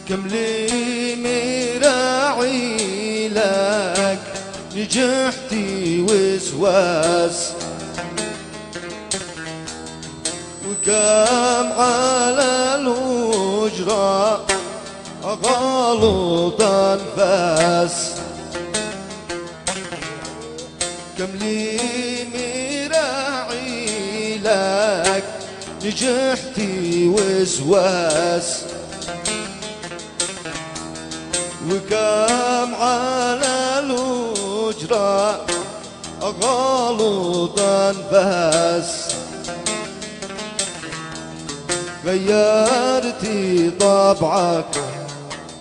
كملي مراعي لك نجحتي وسواس، وكم على الهجرة غلط انفاس. كملي مراعي لك نجحتي وسواس، وكم على الهجرة غلط انفاس. غيرتي طبعك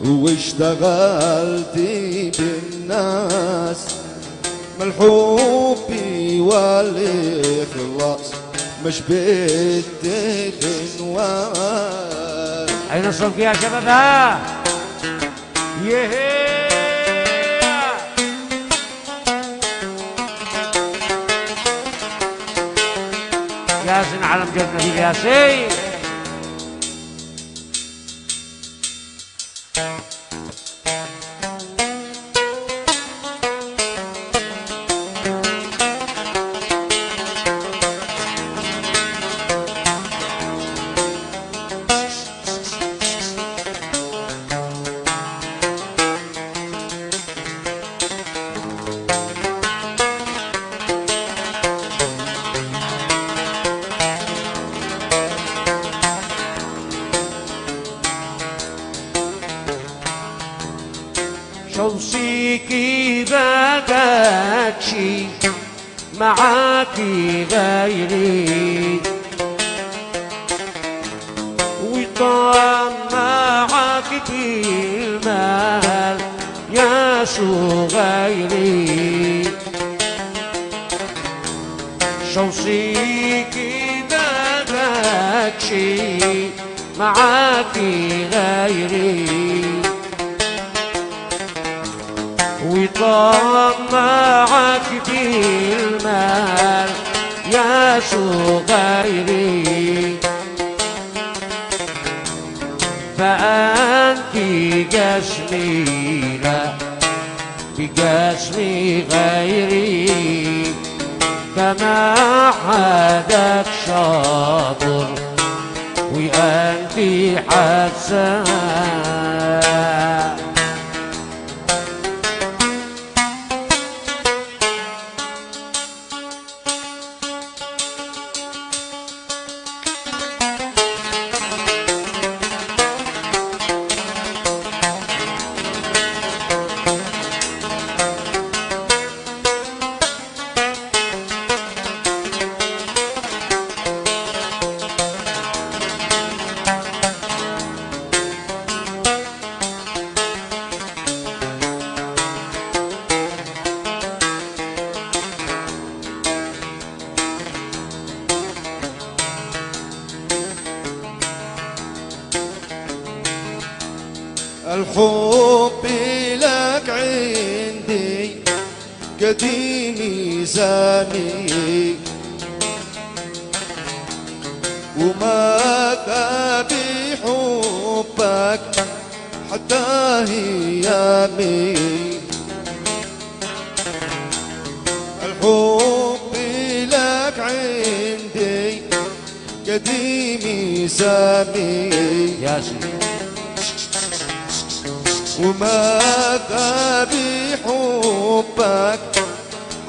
واشتغلتي بالناس، الحب والإخلاص مش بالتخنوان. أين الصوت يا شباب؟ ها ياسين على مجدنا في ياسين. شوصيكي بكاتشي معاكي غيري، وطمعك بالمال يا صغيري. شوصيكي بكاتشي معاكي غيري، وطمعك بالمال يا صغيري. فأنت جسمي لا بجسمي غيري، كما حدك شاطر وأنت حسان. الحب لك عندي قديم زاني، وما تبي حبك حتى هيامي. الحب لك عندي قديم زاني، وما تبي حبك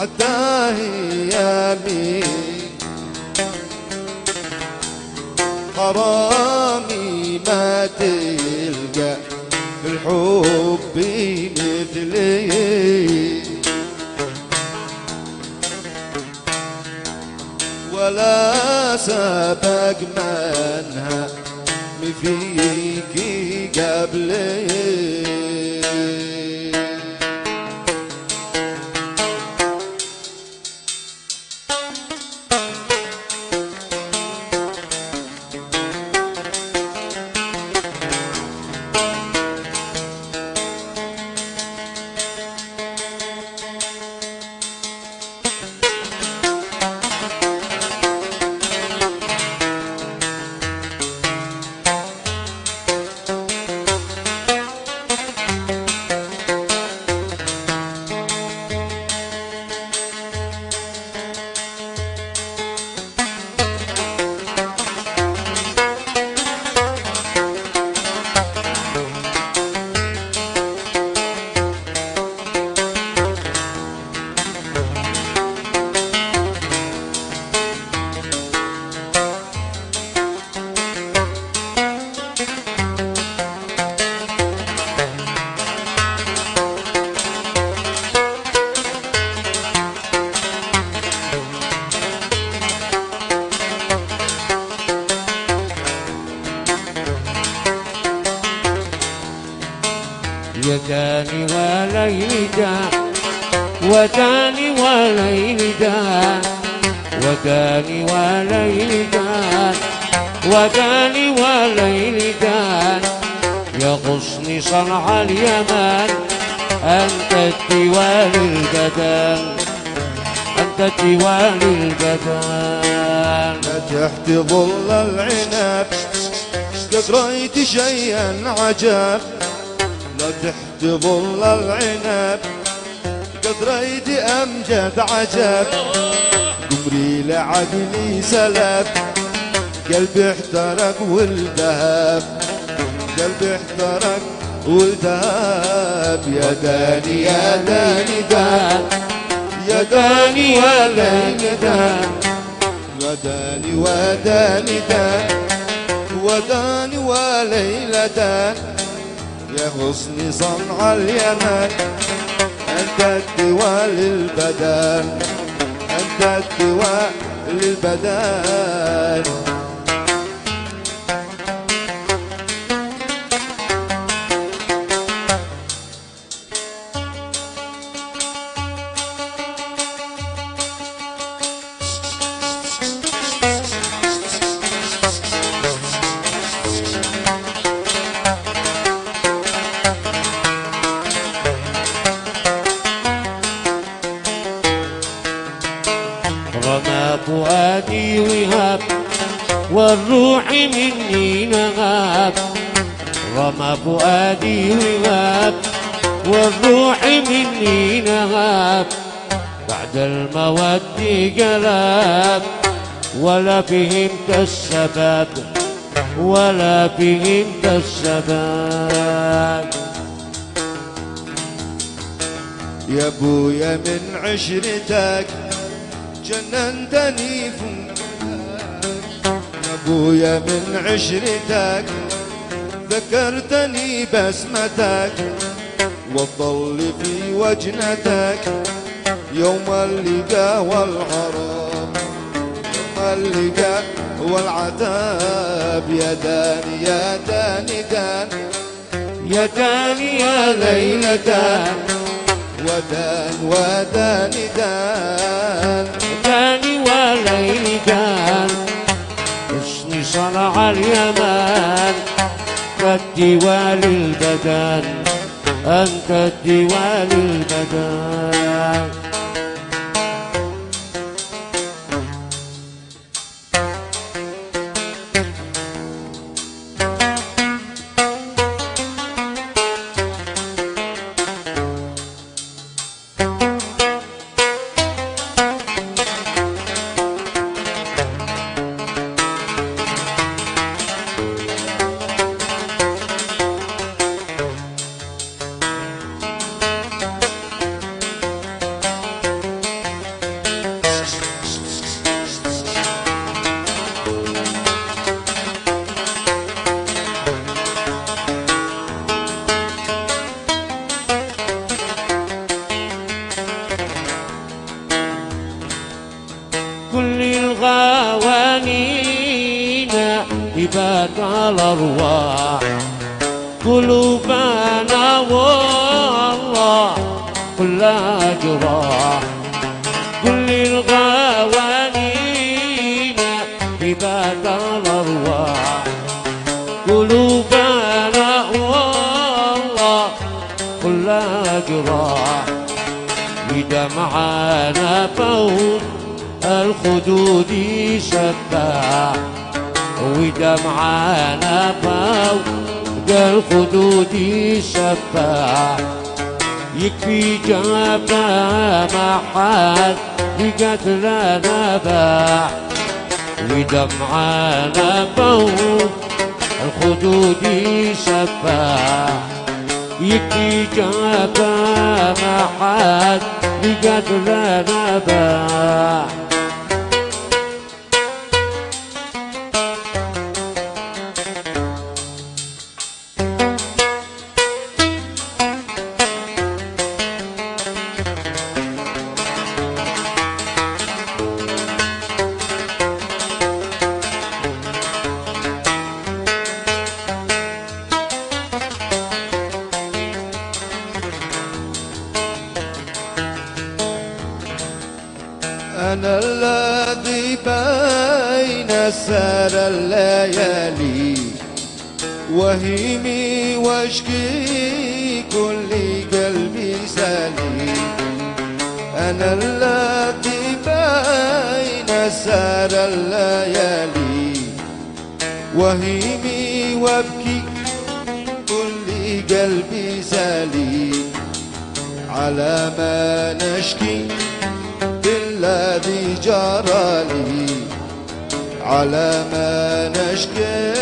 حتى هيامي. حرامي ما تلقى في الحب مثلي، ولا سبق منها فيكي قبلي. يدان وليلتان ودان وليلتان ودان وليلتان ودان وليلتان يا غصن صنع اليمن أنت الديوان البدن أنت الديوان البدن تحت ظل العنب قد رأيت شيئا عجب لا تحت ظل العنب قد رأيت أمجد عجب قمري لعدلي سلب قلبي احترق والذهب قلبي احترق والذهب يا داني يا داني دان يا داني يا ليل دان وداني وداني دان وداني وليل دان يا حسن صنع اليمن أنت الدواء للبدن أنت الدواء للبدن رمى فؤادي وهاب والروح مني نغاب رمى فؤادي وهاب والروح مني نغاب بعد المود قلب ولا فهمت السبب ولا فهمت السبب يا ابويا من عشرتك جننتني يا ابويا من عشرتك ذكرتني بسمتك والظل في وجنتك يوم اللقاء والغرام يوم اللقاء والعتاب يا داني يا داني دان يا داني يا ليلى دان ودان ودان دان داني وليل دان حسن صنع اليمن كالديوان البدن أنت الديوان البدن كل الغوانين إبات الأرواح قلوبنا والله كلها جراح كل الغوانين إبات الأرواح قلوبنا والله كلها جراح بدمعنا فوق الخدود سباح ودمعنا فوق الخدود سباح يكفي جابنا ما حد بقتلنا باح ودمعنا فوق الخدود سباح يكفي جابنا ما حد بقتلنا باح سار الليالي وهيمي واشكي كل قلبي سالي أنا الذي بين سار الليالي وهيمي وابكي كل قلبي سالي على ما نشكي بالذي جرى لي على ما نشكي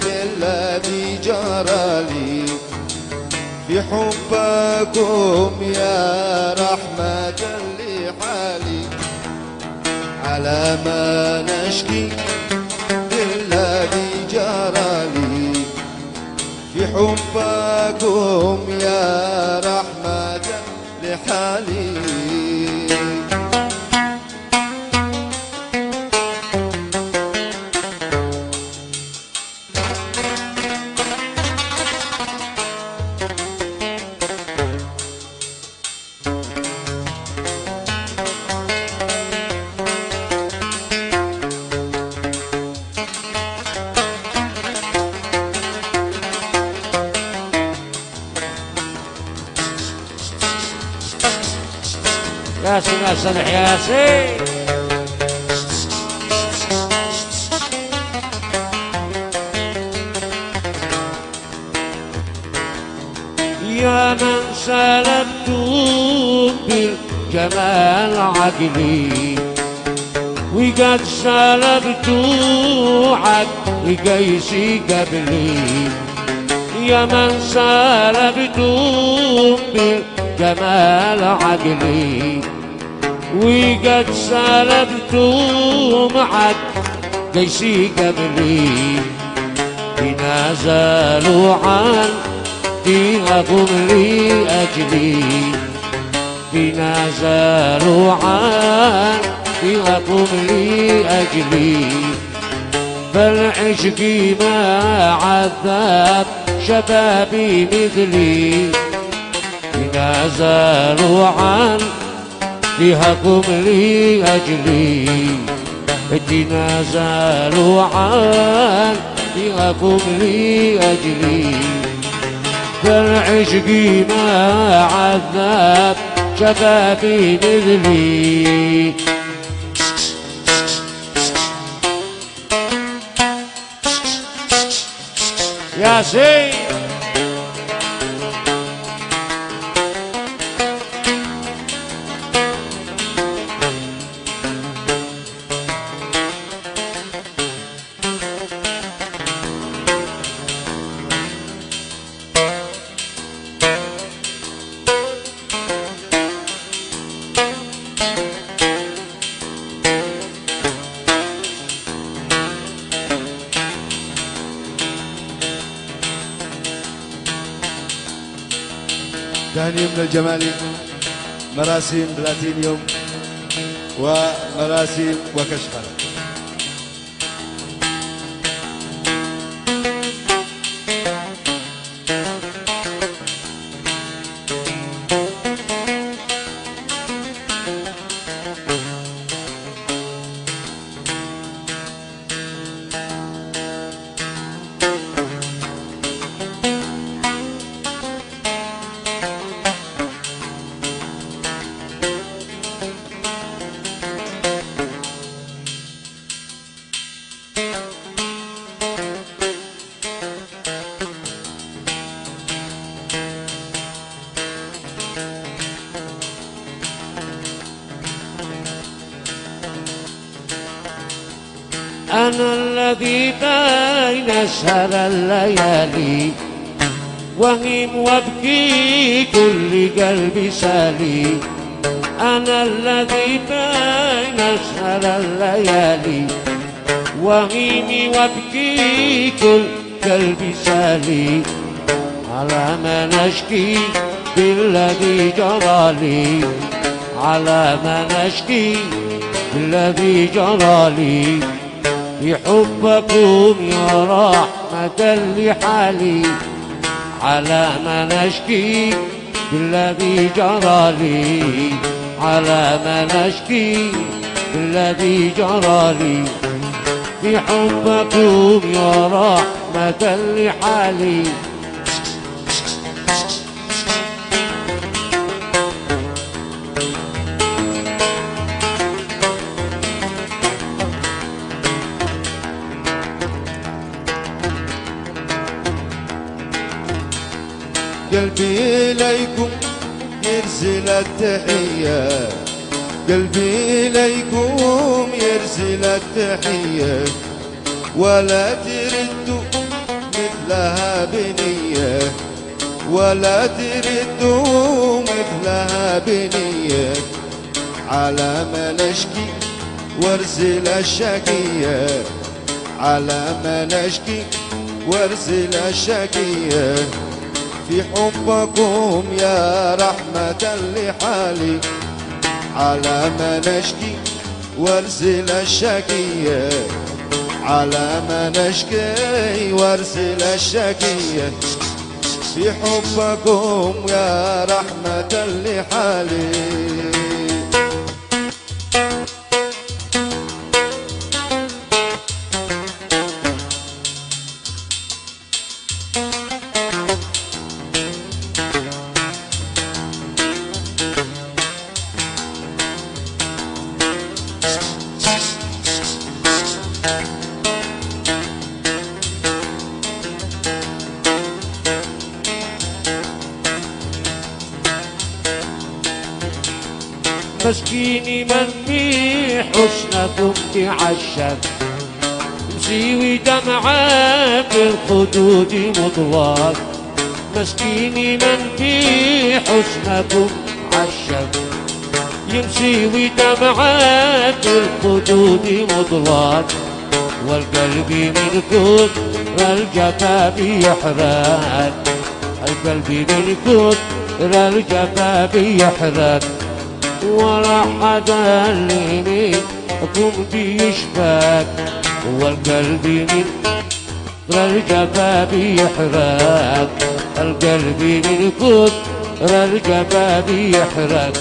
بالذي جرى لي في حبكم يا رحمة لحالي على ما نشكي بالذي جرى لي في حبكم يا رحمة لحالي ياسين يا صالح ياسين. يا من سلبتم بالجمال عقلي وقد سلبتوا عقل قيسي قبلي يا من سلبتم بالجمال عقلي وقد سلبتم عقل قيسي قبلي تنازلوا عن دينكم لأجلي تنازلوا عن دينكم لأجلي بل عشقي ما عذب شبابي مثلي تنازلوا عن دينكم لأجلي تنازلوا عن دينكم لأجلي بل عشقي ما عذب شبابي مثلي ياسين. تهنئة من الجمالي مراسم بلاتينيوم ومراسم وكشخرة. أنا الذي بين سهر الليالي وهيم وابكي كل قلبي سالي أنا الذي بين سهر الليالي وهيم وابكي كل قلبي سالي على ما نشكي بالذي جرى لي على ما نشكي بالذي جرى لي بحبكم يا رحمة لحالي على ما نشكي بالذي جرى لي على ما نشكي بالذي جرى لي في حبكم يا رحمة لحالي. قلبي إليكم يرسل التحية، قلبي إليكم يرسل التحية، ولا تردوا مثلها بنية، ولا تردوا مثلها بنية، على ما نشكي وارسل الشكية، على ما نشكي وارسل الشكية، في حبكم يا رحمة لحالي، على ما نشكي وارسل الشكية، على ما نشكي وارسل الشكية، في حبكم يا رحمة لحالي. مسكيني من في حسنكم تعشق، يمشي ودمعة بالخدود مطلق. مسكيني من في حسنكم عشق، يمشي ودمعة بالخدود مطلق. والقلب من كثر الجفا بيحرق، القلب من كثر الجفا بيحرق، ولا حدا اللي منكم بيشبك. والقلب من الجفا بيحرق، القلب من كثر الجفا بيحرق،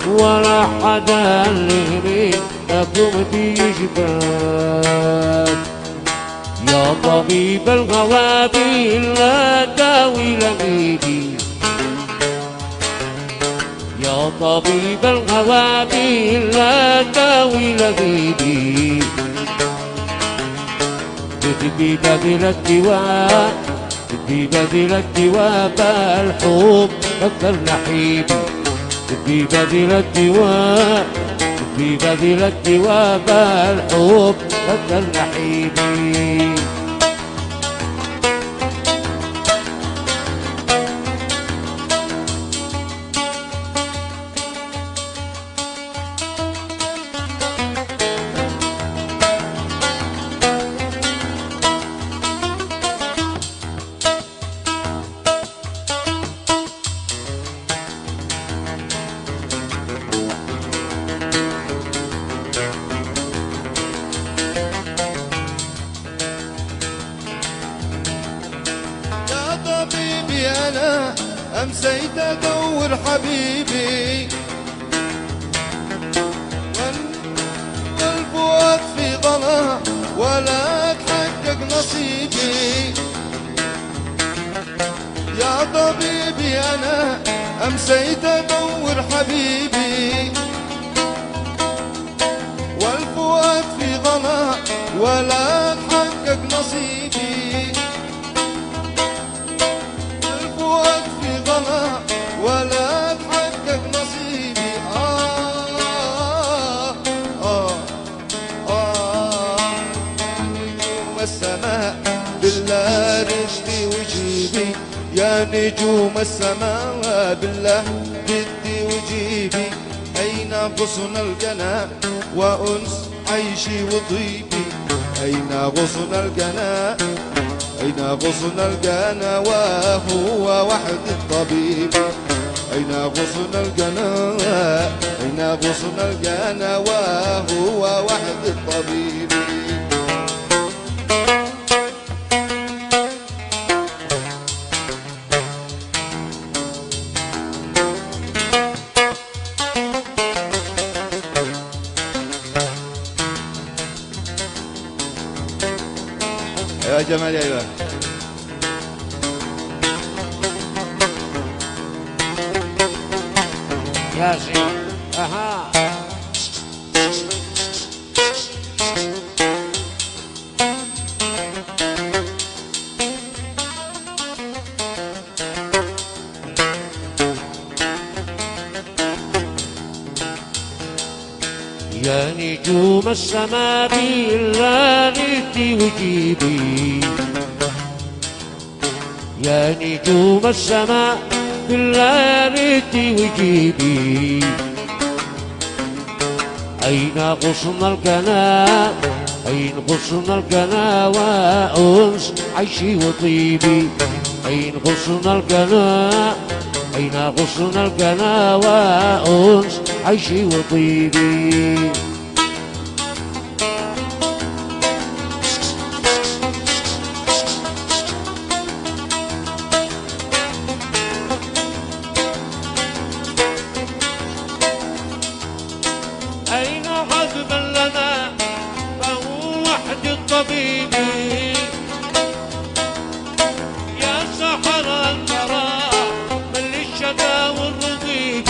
ولا حدا اللي منكم بيشبك. يا طبيب الغوابي لا داوي لغيبي، يا طبيب الغوابي لا داوي لغيبي. بدي بدل الدواء، بدي بدل الدواء بالحب فكر نحيبي. بدي بدل الدواء، بدي بدل الدواء بالحب فكر نحيبي. أنا أمسيت أدور حبيبي، والفؤاد في ظلام ولا تحقق نصيبي. يا طبيبي أنا أمسيت أدور حبيبي، والفؤاد في ظلام ولا تحقق نصيبي. ولا تحقق نصيبي. نجوم السماء بالله ردي وجيبي، يا نجوم السماء بالله ردي وجيبي. أين غصن القنا وأنس عيشي وطيبي، أين غصن القنا، أين غصن القنا وهو وحد الطبيب. أين غصن القنا، أين غصن القنا وهو وحد الطبيب. يا جمال يا ايوه. ياسين اها يا نجوم السماء بالله ردي وجيبي، يا نجوم السماء بالله ردي وجيبي، أين غصن القنا، أين غصن القنا وأنس عيشي وطيبي، أين غصن القنا، أين غصن القنا وأنس عيشي وطيبي. أين حسبا لنا فهو وحد الطبيب، يا سحر الثرى من للشدى والرضيب.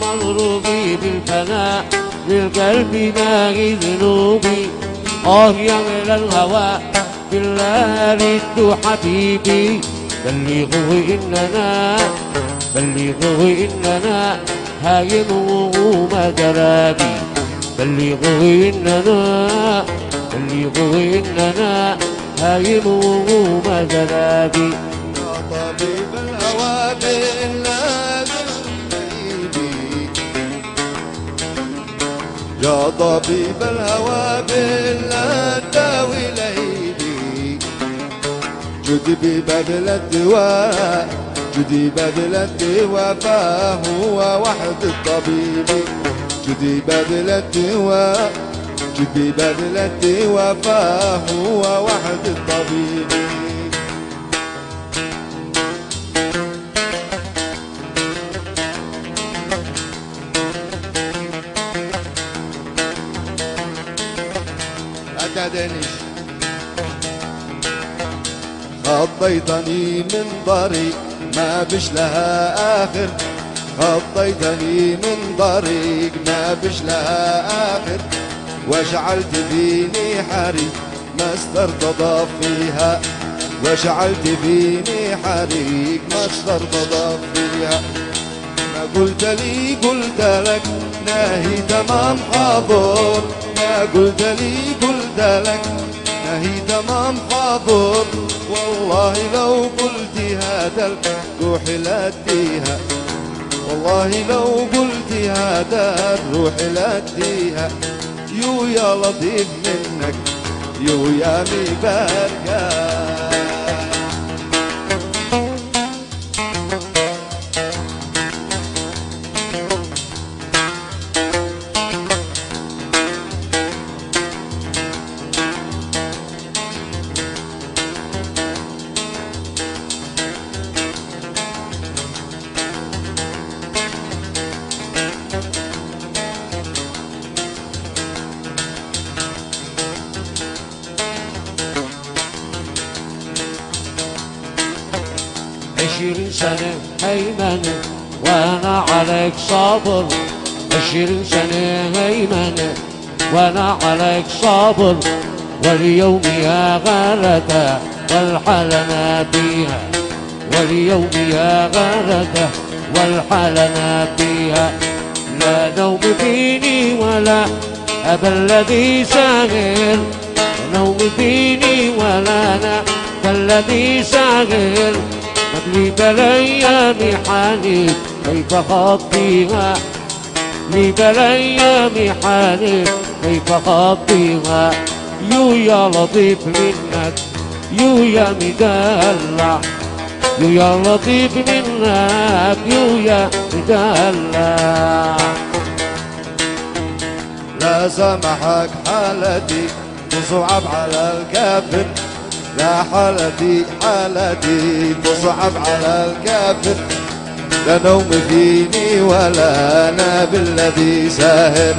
مضروبي بالفناء للقلب باغي ذنوبي، يا من الهوى بالله رد حبيبي، بلغه إننا، بلغه إننا هايم ومدرابي، بلغه إننا، بلغه إننا هايم ومدرابي. يا طبيب الهوى بالله ليبي، يا طبيب الهوى بالله داوي ليبي، جدي ببذل الدواء، جدي بذل الدواء فهو وحد الطبيب، جدي بذل الدواء، جدي بذل الدواء فهو وحد الطبيب. لا تعدنيش خطيتني من طريق ما بش لها آخر، خطيتني من طريق ما بش لها آخر، وجعلت فيني حريق ما استرتضى فيها، وجعلت فيني حريق ما استرتضى فيها. ما قلت لي قلت لك ناهي تمام حاضر، ما قلت لي قلت لك ناهي تمام حاضر، والله لو قلت هذا الروح لا اديها، والله لو قلت هذا الروح لا اديها. يو يا لطيف منك يو يا مباركة. عشرين سنة هيمنة وانا عليك صابر، 20 سنة هيمنة وانا عليك صابر، واليوم يا غلطة والحلنا بيها، واليوم يا غلطة والحلنا بيها. لا نوم فيني ولا أبا الذي ساغر، نوم فيني ولا أنا كالذي ساغر، لي بالايام حالي كيف خطيها، لي بالايام حالي كيف خطيها. يو يا لطيف منك يو يا مدلع، يو يا لطيف منك يو يا مدلع. لا سامحك حالتي تصعب على الكافر، لا حالتي حالتي تصعب على الكافر، لا نوم فيني ولا أنا بالذي ساهر،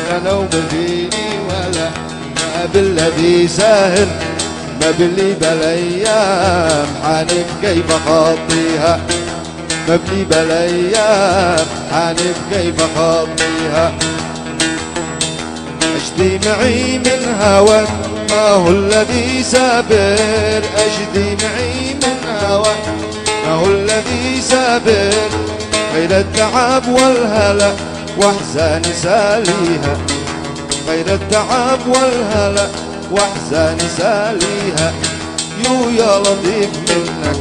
لا نوم فيني ولا ما بالذي ساهر، ما باللي بالايام حانف كيف خاطيها، ما باللي بالايام حانف كيف خاطيها. أشدي معي من هواك ما هو الذي سابر، أشدي معي من هواك ما هو الذي سابر، غير التعب والهلا واحزان ساليها، غير التعب والهلا واحزان ساليها. يو يا لطيف منك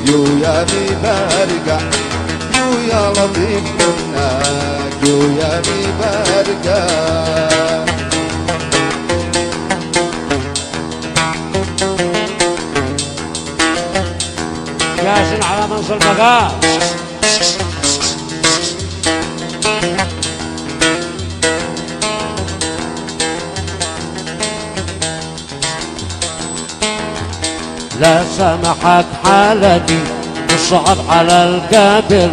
يو يا مي برقع، يو يا لطيف منك يو يا مي برقع. ياسين على منصور بقى. لا سمحت حالتي تصعب على الكافر،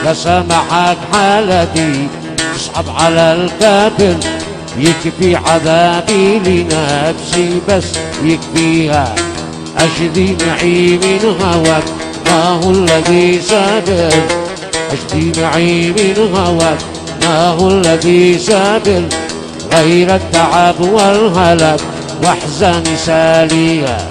لا سمحت حالتي تصعب على الكافر، يكفي عذابي لنفسي بس يكفيها. أشدي معي من هواك ما هو الذي سابر، أشدي معي من هواك ما هو الذي سابر، غير التعب والهلاك واحزان ساليها،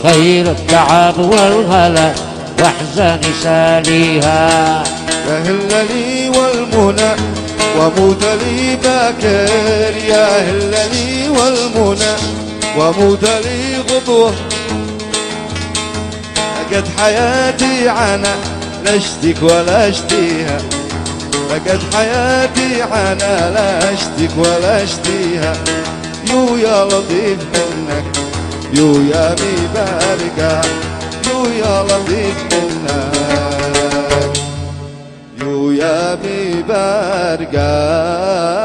غير التعب والهلاك واحزان ساليها. يهل لي والمنى وموت لي باكر، يهل لي والمنى وموت لي غضوة، لقد حياتي عنا لا اشتك ولا اشتيها، لقد حياتي عنا لا اشتك ولا اشتيها. يو يا لطيف منك يو يا مي برقع، يو يا لطيف منك يو يا مي برقع.